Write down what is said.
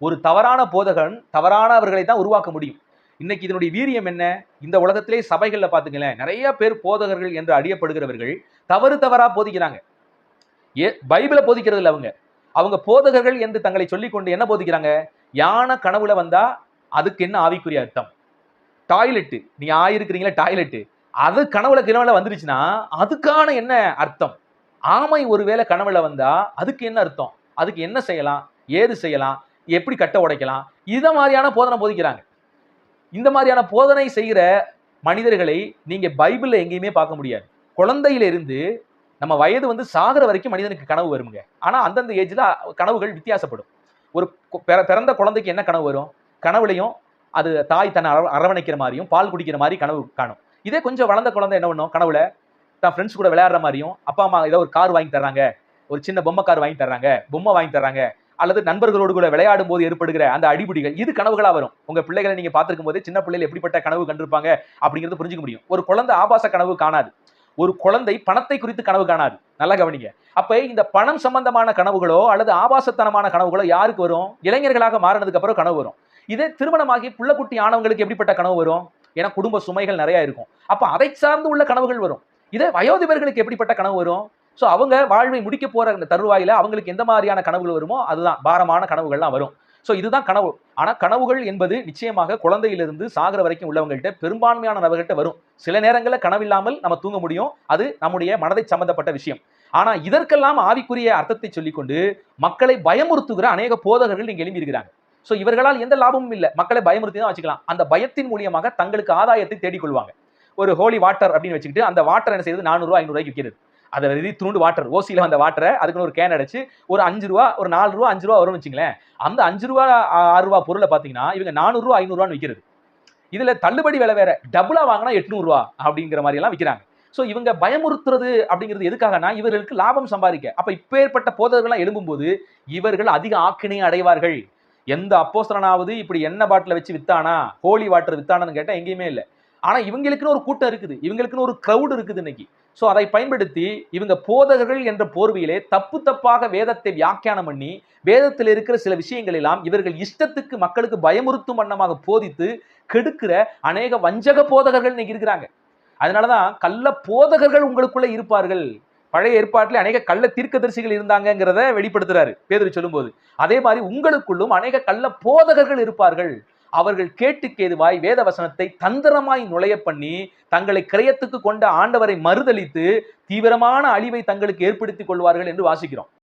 ஒரு தவறான போதகன் தவறானவர்களை தான் உருவாக்க முடியும். இன்னைக்கு இதனுடைய வீரியம் என்ன? இந்த உலகத்திலே சபைகள்ல பாத்துங்களேன், நிறைய பேர் போதகர்கள் என்று அறியப்படுகிறவர்கள் தவறா போதிக்கிறாங்க. பைபிளை போதிக்கிறது இல்லை. அவங்க போதகர்கள் என்று தங்களை சொல்லிக்கொண்டு என்ன போதிக்கிறாங்க? யானை கனவுல வந்தா அதுக்கு என்ன ஆவிக்குரிய அர்த்தம்? டாய்லெட், நீங்க ஆயிருக்கிறீங்களா டாய்லெட், அது கனவுல வந்துருச்சுன்னா அதுக்கான என்ன அர்த்தம்? ஆமை ஒருவேளை கனவுல வந்தா அதுக்கு என்ன அர்த்தம்? அதுக்கு என்ன செய்யலாம், ஏது செய்யலாம், எப்படி கட்ட உடைக்கலாம், இத மாதிரியான போதனை போதிக்கிறாங்க. இந்த மாதிரியான போதனை செய்கிற மனிதர்களை நீங்க பைபிள்ல எங்கேயுமே பார்க்க முடியாது. குழந்தையில இருந்து நம்ம வயது சாகிற வரைக்கும் மனிதனுக்கு கனவு வருங்க. ஆனா அந்தந்த ஏஜ்ல கனவுகள் வித்தியாசப்படும். ஒரு பிறந்த குழந்தைக்கு என்ன கனவு வரும்? கனவுலையும் அது தாய் தன்னை அரவணைக்கிற மாதிரியும் பால் குடிக்கிற மாதிரி கனவு காணும். இதே கொஞ்சம் வளர்ந்த குழந்தை என்ன பண்ணும்? கனவுல தான் ஃப்ரெண்ட்ஸ் கூட விளையாடுற மாதிரியும், அப்பா அம்மா ஏதோ ஒரு கார் வாங்கி தர்றாங்க, ஒரு சின்ன பொம்மை கார் வாங்கி தர்றாங்க, பொம்மை வாங்கி தர்றாங்க, அல்லது நண்பர்களோடு கூட விளையாடும் போது ஏற்படுகிற அந்த அடிபிடிகள், இது கனவுகளா வரும். உங்க பிள்ளைகளை நீங்க பார்த்திருக்கும் போது சின்ன பிள்ளைகள் எப்படிப்பட்ட கனவு கண்டிருப்பாங்க அப்படிங்கிறது புரிஞ்சுக்க முடியும். ஒரு குழந்தை ஆபாச கனவு காணாது. ஒரு குழந்தை பணத்தை குறித்து கனவு காணாது. நல்லா கவனிங்க. அப்ப இந்த பணம் சம்பந்தமான கனவுகளோ அல்லது ஆபாசத்தனமான கனவுகளோ யாருக்கு வரும்? இளைஞர்களாக மாறினதுக்கு அப்புறம் கனவு வரும். இதே திருமணமாகி புள்ளக்குட்டி ஆனவங்களுக்கு எப்படிப்பட்ட கனவு வரும்? ஏன்னா குடும்ப சுமைகள் நிறைய இருக்கும். அப்ப அதை சார்ந்து உள்ள கனவுகள் வரும். இதே வயோதிபர்களுக்கு எப்படிப்பட்ட கனவு வரும்? சோ அவங்க வாழ்வை முடிக்க போற அந்த தருவாயில அவங்களுக்கு எந்த மாதிரியான கனவுகள் வருமோ அதுதான் பாரமான கனவுகள்லாம் வரும். சோ இதுதான் கனவு. ஆனா கனவுகள் என்பது நிச்சயமாக குழந்தையிலிருந்து சாகிற வரைக்கும் உள்ளவங்கள்ட்ட பெரும்பான்மையான நபர்கள்ட்ட வரும். சில நேரங்களில் கனவில்லாமல் நம்ம தூங்க முடியும். அது நம்முடைய மனதை சம்பந்தப்பட்ட விஷயம். ஆனா இதற்கெல்லாம் ஆவிக்குரிய அர்த்தத்தை சொல்லிக்கொண்டு மக்களை பயமுறுத்துகிற அநேக போதகர்கள் நீங்க எழுப்பி இருக்கிறாங்க. சோ இவர்களால் எந்த லாபமும் இல்லை. மக்களை பயமுறுத்தி தான் வச்சுக்கலாம். அந்த பயத்தின் மூலியமாக தங்களுக்கு ஆதாயத்தை தேடிக்கொள்வாங்க. ஒரு ஹோலி வாட்டர் அப்படின்னு வச்சுக்கிட்டு அந்த வாட்டர் என்ன செய்யுது? 400 ரூபாய் 500 ரூபாய்க்கு விற்கிறது. அதை எழுதி துண்டு வாட்டர் ஓசியில வந்த வாட்டரை அதுக்குன்னு ஒரு கேன் அடைச்சு ஒரு 5 ரூபா, ஒரு 4 ரூபா, 5 ரூபா வரும்னு வச்சுங்களேன். அந்த 5 ரூபா 6 ரூபா பொருளை பாத்தீங்கன்னா இவங்க 400 ரூபா 500 ரூபான்னு விற்கிறது. இதுல தள்ளுபடி விலை வேற, டபுளா வாங்கினா 800 ரூபா அப்படிங்கிற மாதிரி எல்லாம் விற்கிறாங்க. சோ இவங்க பயமுறுத்துறது அப்படிங்கிறது எதுக்காகனா இவர்களுக்கு லாபம் சம்பாதிக்க. அப்ப இப்பேற்பட்ட போதகர்கள்லாம் எழும்பும்போது இவர்கள் அதிக ஆக்கினை அடைவார்கள். எந்த அப்போஸ்தலனாவது இப்படி எண்ணெய் பாட்டில வச்சு வித்தானா, ஹோலி வாட்டர் வித்தானான்னு கேட்டா எங்கேயுமே இல்லை. ஆனா இவங்களுக்குன்னு ஒரு கூட்டம் இருக்குது, இவங்களுக்குன்னு ஒரு கிரவுட் இருக்குது இன்னைக்கு. சோ அதை பயன்படுத்தி இவங்க போதகர்கள் என்ற போர்வையிலே தப்பாக வேதத்தை வியாக்கியானம் பண்ணி வேதத்தில் இருக்கிற சில விஷயங்கள் எல்லாம் இவர்கள் இஷ்டத்துக்கு மக்களுக்கு பயமுறுத்தும் வண்ணமாக போதித்து கெடுக்கிற அநேக வஞ்சக போதகர்கள் இன்னைக்கு இருக்கிறாங்க. அதனாலதான் கள்ள போதகர்கள் உங்களுக்குள்ள இருப்பார்கள். பழைய ஏற்பாட்டில் அநேக கள்ள தீர்க்கதரிசிகள் இருந்தாங்கிறத வெளிப்படுத்துறாரு பேதுரு சொல்லும்போது. அதே மாதிரி உங்களுக்குள்ளும் அநேக கள்ள போதகர்கள் இருப்பார்கள். அவர்கள் கேட்டுக்கேதுவாய் வேத வசனத்தை தந்திரமாய் நுழைய பண்ணி தங்களை கிரயத்துக்கு கொண்ட ஆண்டவரை மறுதலித்து தீவிரமான அழிவை தங்களுக்கு ஏற்படுத்திக் கொள்வார்கள் என்று வாசிக்கிறோம்.